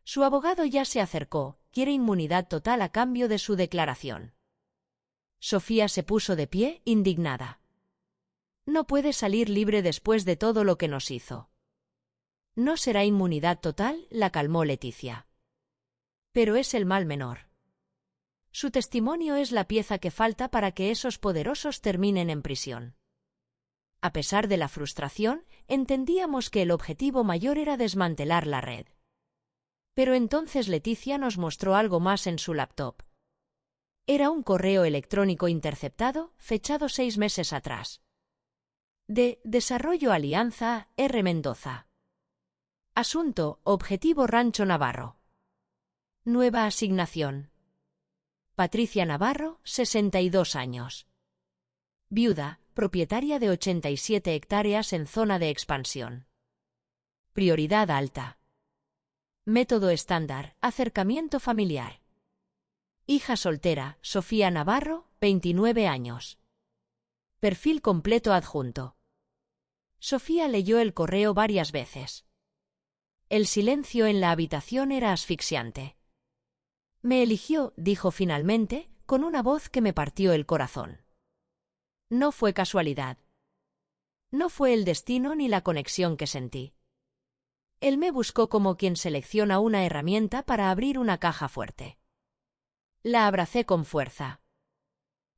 A: Su abogado ya se acercó, quiere inmunidad total a cambio de su declaración. Sofía se puso de pie, indignada. No puede salir libre después de todo lo que nos hizo. No será inmunidad total, la calmó Leticia. Pero es el mal menor. Su testimonio es la pieza que falta para que esos poderosos terminen en prisión. A pesar de la frustración, entendíamos que el objetivo mayor era desmantelar la red. Pero entonces Leticia nos mostró algo más en su laptop. Era un correo electrónico interceptado, fechado 6 meses atrás. De Desarrollo Alianza, R. Mendoza. Asunto, Objetivo Rancho Navarro. Nueva asignación. Patricia Navarro, 62 años. Viuda, propietaria de 87 hectáreas en zona de expansión. Prioridad alta. Método estándar, acercamiento familiar. Hija soltera, Sofía Navarro, 29 años. Perfil completo adjunto. Sofía leyó el correo varias veces. El silencio en la habitación era asfixiante. Me eligió, dijo finalmente, con una voz que me partió el corazón. No fue casualidad. No fue el destino ni la conexión que sentí. Él me buscó como quien selecciona una herramienta para abrir una caja fuerte. La abracé con fuerza.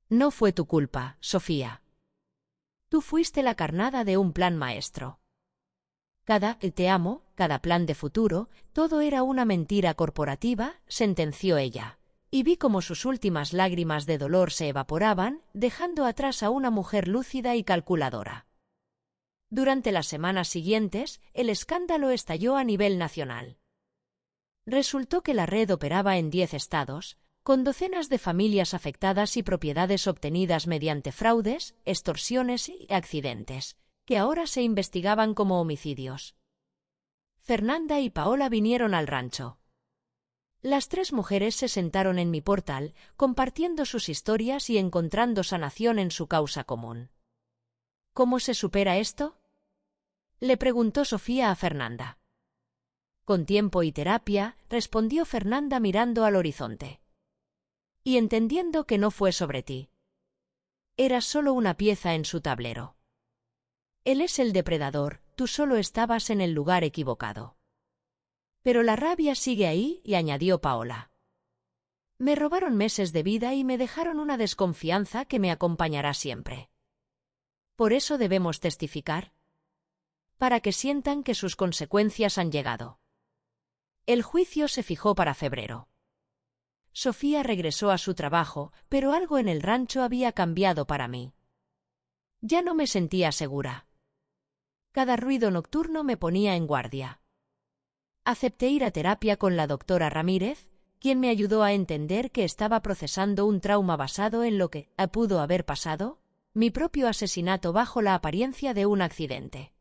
A: No fue tu culpa, Sofía. Tú fuiste la carnada de un plan maestro. Cada te amo, cada plan de futuro, todo era una mentira corporativa, sentenció ella. Y vi cómo sus últimas lágrimas de dolor se evaporaban, dejando atrás a una mujer lúcida y calculadora. Durante las semanas siguientes, el escándalo estalló a nivel nacional. Resultó que la red operaba en 10 estados, con docenas de familias afectadas y propiedades obtenidas mediante fraudes, extorsiones y accidentes, que ahora se investigaban como homicidios. Fernanda y Paola vinieron al rancho. Las 3 mujeres se sentaron en mi portal, compartiendo sus historias y encontrando sanación en su causa común. ¿Cómo se supera esto?, le preguntó Sofía a Fernanda. Con tiempo y terapia, respondió Fernanda mirando al horizonte. Y entendiendo que no fue sobre ti. Eras solo una pieza en su tablero. Él es el depredador, tú solo estabas en el lugar equivocado. Pero la rabia sigue ahí, y añadió Paola. Me robaron meses de vida y me dejaron una desconfianza que me acompañará siempre. Por eso debemos testificar. Para que sientan que sus consecuencias han llegado. El juicio se fijó para febrero. Sofía regresó a su trabajo, pero algo en el rancho había cambiado para mí. Ya no me sentía segura. Cada ruido nocturno me ponía en guardia. Acepté ir a terapia con la doctora Ramírez, quien me ayudó a entender que estaba procesando un trauma basado en lo que pudo haber pasado, mi propio asesinato bajo la apariencia de un accidente.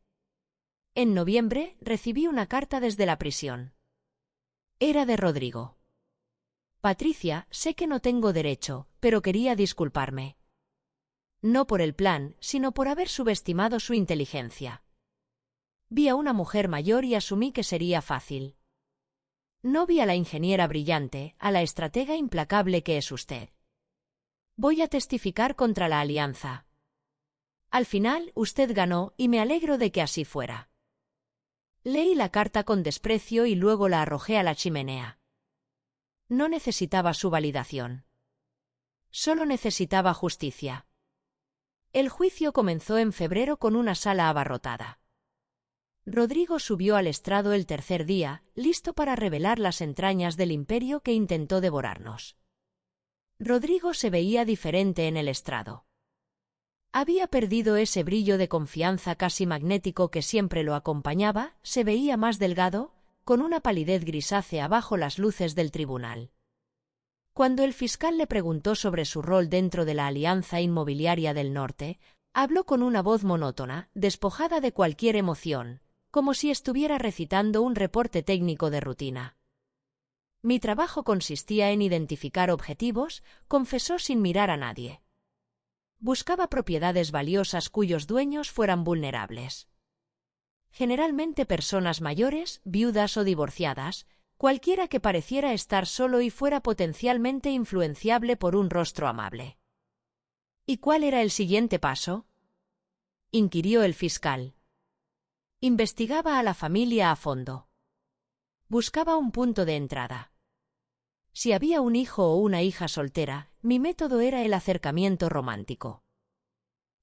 A: En noviembre recibí una carta desde la prisión. Era de Rodrigo. Patricia, sé que no tengo derecho, pero quería disculparme. No por el plan, sino por haber subestimado su inteligencia. Vi a una mujer mayor y asumí que sería fácil. No vi a la ingeniera brillante, a la estratega implacable que es usted. Voy a testificar contra la alianza. Al final, usted ganó, y me alegro de que así fuera. Leí la carta con desprecio y luego la arrojé a la chimenea. No necesitaba su validación. Solo necesitaba justicia. El juicio comenzó en febrero con una sala abarrotada. Rodrigo subió al estrado el tercer día, listo para revelar las entrañas del imperio que intentó devorarnos. Rodrigo se veía diferente en el estrado. Había perdido ese brillo de confianza casi magnético que siempre lo acompañaba, se veía más delgado, con una palidez grisácea bajo las luces del tribunal. Cuando el fiscal le preguntó sobre su rol dentro de la Alianza Inmobiliaria del Norte, habló con una voz monótona, despojada de cualquier emoción, como si estuviera recitando un reporte técnico de rutina. Mi trabajo consistía en identificar objetivos, confesó sin mirar a nadie. Buscaba propiedades valiosas cuyos dueños fueran vulnerables. Generalmente personas mayores, viudas o divorciadas, cualquiera que pareciera estar solo y fuera potencialmente influenciable por un rostro amable. ¿Y cuál era el siguiente paso?, inquirió el fiscal. Investigaba a la familia a fondo. Buscaba un punto de entrada. Si había un hijo o una hija soltera, mi método era el acercamiento romántico.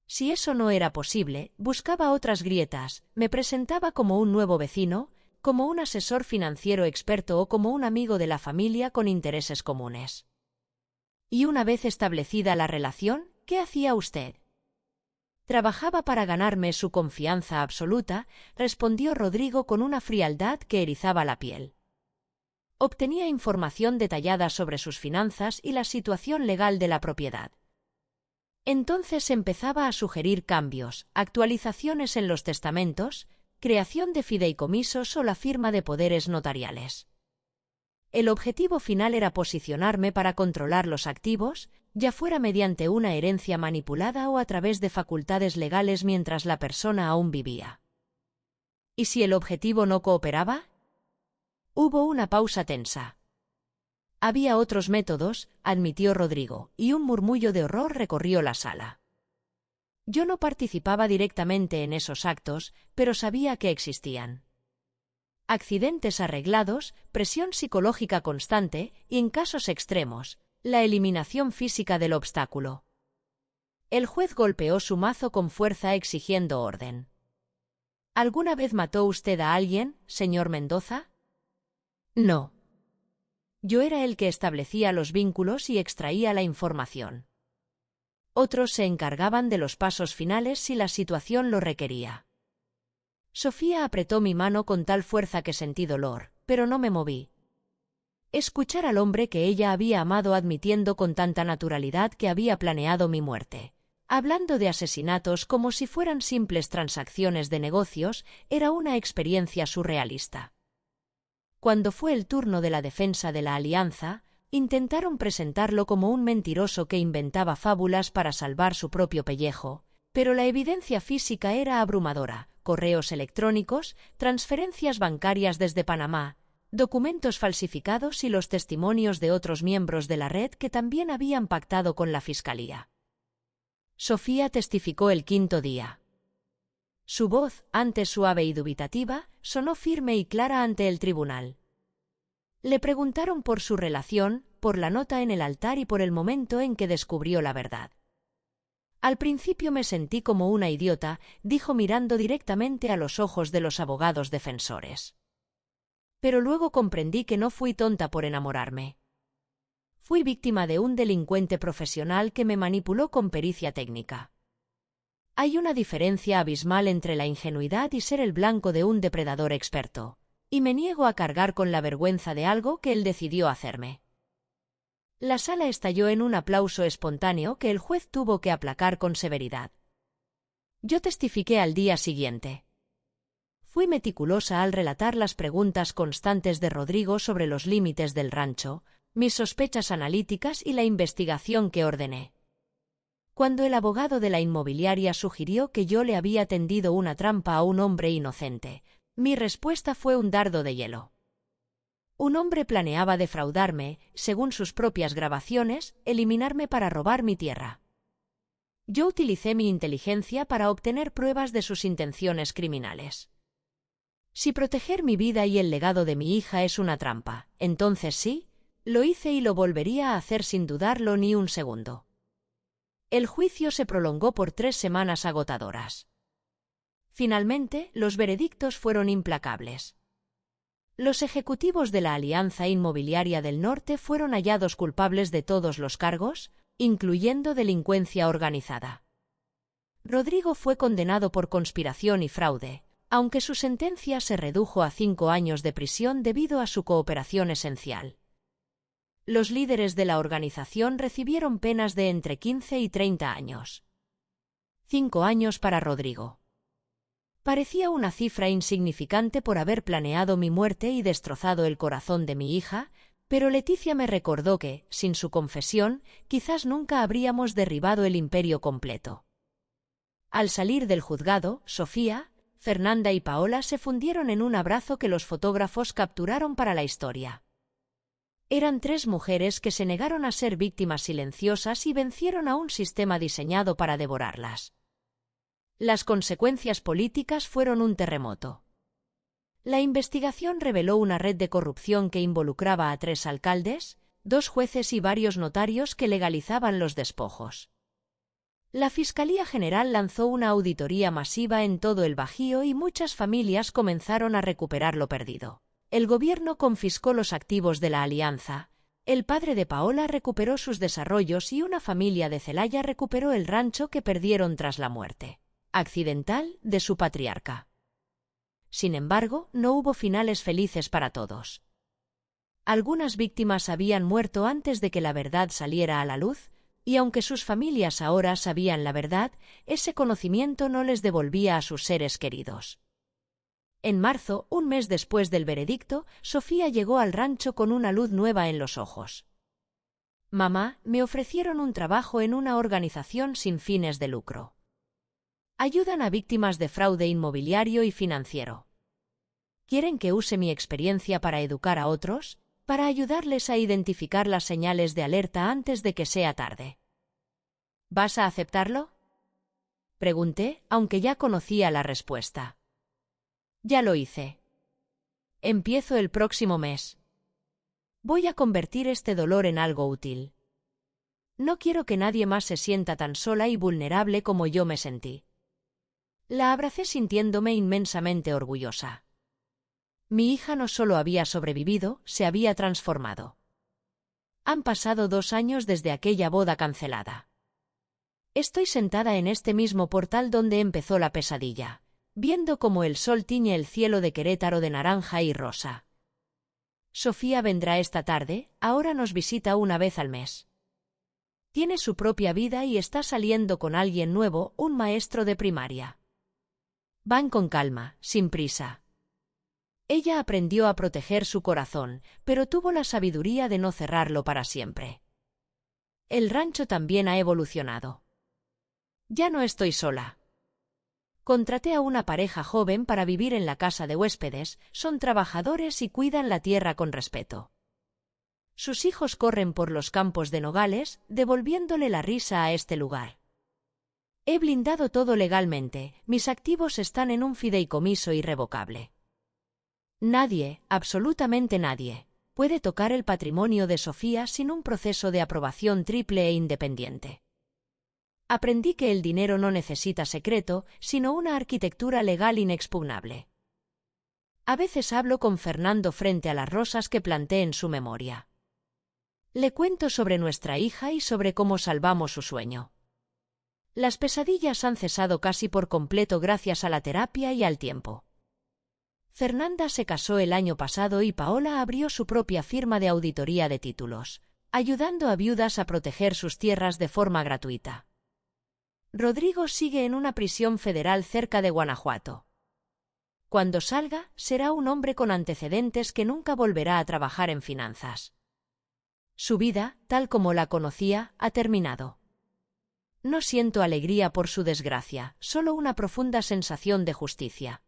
A: Si eso no era posible, buscaba otras grietas, me presentaba como un nuevo vecino, como un asesor financiero experto o como un amigo de la familia con intereses comunes. Y una vez establecida la relación, ¿qué hacía usted? Trabajaba para ganarme su confianza absoluta, respondió Rodrigo con una frialdad que erizaba la piel. Obtenía información detallada sobre sus finanzas y la situación legal de la propiedad. Entonces empezaba a sugerir cambios, actualizaciones en los testamentos, creación de fideicomisos o la firma de poderes notariales. El objetivo final era posicionarme para controlar los activos, ya fuera mediante una herencia manipulada o a través de facultades legales mientras la persona aún vivía. ¿Y si el objetivo no cooperaba? Hubo una pausa tensa. Había otros métodos, admitió Rodrigo, y un murmullo de horror recorrió la sala. Yo no participaba directamente en esos actos, pero sabía que existían. Accidentes arreglados, presión psicológica constante y, en casos extremos, la eliminación física del obstáculo. El juez golpeó su mazo con fuerza exigiendo orden. ¿Alguna vez mató usted a alguien, señor Mendoza? No. Yo era el que establecía los vínculos y extraía la información. Otros se encargaban de los pasos finales si la situación lo requería. Sofía apretó mi mano con tal fuerza que sentí dolor, pero no me moví. Escuchar al hombre que ella había amado admitiendo con tanta naturalidad que había planeado mi muerte, hablando de asesinatos como si fueran simples transacciones de negocios, era una experiencia surrealista. Cuando fue el turno de la defensa de la Alianza, intentaron presentarlo como un mentiroso que inventaba fábulas para salvar su propio pellejo, pero la evidencia física era abrumadora: correos electrónicos, transferencias bancarias desde Panamá, documentos falsificados y los testimonios de otros miembros de la red que también habían pactado con la fiscalía. Sofía testificó el quinto día. Su voz, antes suave y dubitativa, sonó firme y clara ante el tribunal. Le preguntaron por su relación, por la nota en el altar y por el momento en que descubrió la verdad. Al principio me sentí como una idiota, dijo mirando directamente a los ojos de los abogados defensores. Pero luego comprendí que no fui tonta por enamorarme. Fui víctima de un delincuente profesional que me manipuló con pericia técnica. Hay una diferencia abismal entre la ingenuidad y ser el blanco de un depredador experto, y me niego a cargar con la vergüenza de algo que él decidió hacerme. La sala estalló en un aplauso espontáneo que el juez tuvo que aplacar con severidad. Yo testifiqué al día siguiente. Fui meticulosa al relatar las preguntas constantes de Rodrigo sobre los límites del rancho, mis sospechas analíticas y la investigación que ordené. Cuando el abogado de la inmobiliaria sugirió que yo le había tendido una trampa a un hombre inocente, mi respuesta fue un dardo de hielo. Un hombre planeaba defraudarme, según sus propias grabaciones, eliminarme para robar mi tierra. Yo utilicé mi inteligencia para obtener pruebas de sus intenciones criminales. Si proteger mi vida y el legado de mi hija es una trampa, entonces sí, lo hice y lo volvería a hacer sin dudarlo ni un segundo. El juicio se prolongó por 3 semanas agotadoras. Finalmente, los veredictos fueron implacables. Los ejecutivos de la Alianza Inmobiliaria del Norte fueron hallados culpables de todos los cargos, incluyendo delincuencia organizada. Rodrigo fue condenado por conspiración y fraude, aunque su sentencia se redujo a 5 años de prisión debido a su cooperación esencial. Los líderes de la organización recibieron penas de entre 15 y 30 años. 5 años para Rodrigo. Parecía una cifra insignificante por haber planeado mi muerte y destrozado el corazón de mi hija, pero Leticia me recordó que, sin su confesión, quizás nunca habríamos derribado el imperio completo. Al salir del juzgado, Sofía, Fernanda y Paola se fundieron en un abrazo que los fotógrafos capturaron para la historia. Eran 3 mujeres que se negaron a ser víctimas silenciosas y vencieron a un sistema diseñado para devorarlas. Las consecuencias políticas fueron un terremoto. La investigación reveló una red de corrupción que involucraba a 3 alcaldes, 2 jueces y varios notarios que legalizaban los despojos. La Fiscalía General lanzó una auditoría masiva en todo el Bajío y muchas familias comenzaron a recuperar lo perdido. El gobierno confiscó los activos de la Alianza, el padre de Paola recuperó sus desarrollos y una familia de Celaya recuperó el rancho que perdieron tras la muerte accidental de su patriarca. Sin embargo, no hubo finales felices para todos. Algunas víctimas habían muerto antes de que la verdad saliera a la luz, y aunque sus familias ahora sabían la verdad, ese conocimiento no les devolvía a sus seres queridos. En marzo, un mes después del veredicto, Sofía llegó al rancho con una luz nueva en los ojos. Mamá, me ofrecieron un trabajo en una organización sin fines de lucro. Ayudan a víctimas de fraude inmobiliario y financiero. ¿Quieren que use mi experiencia para educar a otros? Para ayudarles a identificar las señales de alerta antes de que sea tarde. ¿Vas a aceptarlo? Pregunté, aunque ya conocía la respuesta. Ya lo hice. Empiezo el próximo mes. Voy a convertir este dolor en algo útil. No quiero que nadie más se sienta tan sola y vulnerable como yo me sentí. La abracé sintiéndome inmensamente orgullosa. Mi hija no solo había sobrevivido, se había transformado. Han pasado 2 años desde aquella boda cancelada. Estoy sentada en este mismo portal donde empezó la pesadilla, viendo cómo el sol tiñe el cielo de Querétaro de naranja y rosa. Sofía vendrá esta tarde, ahora nos visita una vez al mes. Tiene su propia vida y está saliendo con alguien nuevo, un maestro de primaria. Van con calma, sin prisa. Ella aprendió a proteger su corazón, pero tuvo la sabiduría de no cerrarlo para siempre. El rancho también ha evolucionado. Ya no estoy sola. Contraté a una pareja joven para vivir en la casa de huéspedes, son trabajadores y cuidan la tierra con respeto. Sus hijos corren por los campos de nogales, devolviéndole la risa a este lugar. He blindado todo legalmente, mis activos están en un fideicomiso irrevocable. Nadie, absolutamente nadie, puede tocar el patrimonio de Sofía sin un proceso de aprobación triple e independiente. Aprendí que el dinero no necesita secreto, sino una arquitectura legal inexpugnable. A veces hablo con Fernando frente a las rosas que planté en su memoria. Le cuento sobre nuestra hija y sobre cómo salvamos su sueño. Las pesadillas han cesado casi por completo gracias a la terapia y al tiempo. Fernanda se casó el año pasado y Paola abrió su propia firma de auditoría de títulos, ayudando a viudas a proteger sus tierras de forma gratuita. Rodrigo sigue en una prisión federal cerca de Guanajuato. Cuando salga, será un hombre con antecedentes que nunca volverá a trabajar en finanzas. Su vida, tal como la conocía, ha terminado. No siento alegría por su desgracia, solo una profunda sensación de justicia.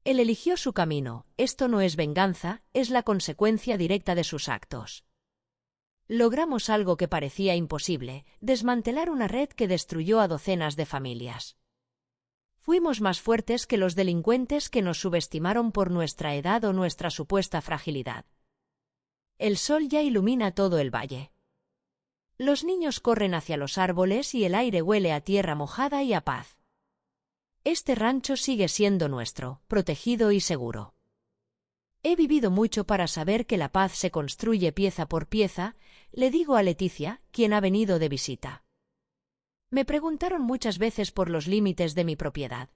A: Él eligió su camino, esto no es venganza, es la consecuencia directa de sus actos. Logramos algo que parecía imposible, desmantelar una red que destruyó a docenas de familias. Fuimos más fuertes que los delincuentes que nos subestimaron por nuestra edad o nuestra supuesta fragilidad. El sol ya ilumina todo el valle. Los niños corren hacia los árboles y el aire huele a tierra mojada y a paz. Este rancho sigue siendo nuestro, protegido y seguro. He vivido mucho para saber que la paz se construye pieza por pieza, le digo a Leticia, quien ha venido de visita. Me preguntaron muchas veces por los límites de mi propiedad.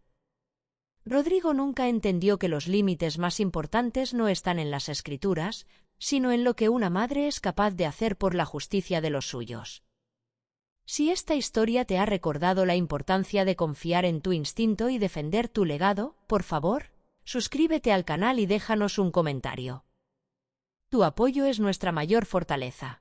A: Rodrigo nunca entendió que los límites más importantes no están en las escrituras, sino en lo que una madre es capaz de hacer por la justicia de los suyos. Si esta historia te ha recordado la importancia de confiar en tu instinto y defender tu legado, por favor, suscríbete al canal y déjanos un comentario. Tu apoyo es nuestra mayor fortaleza.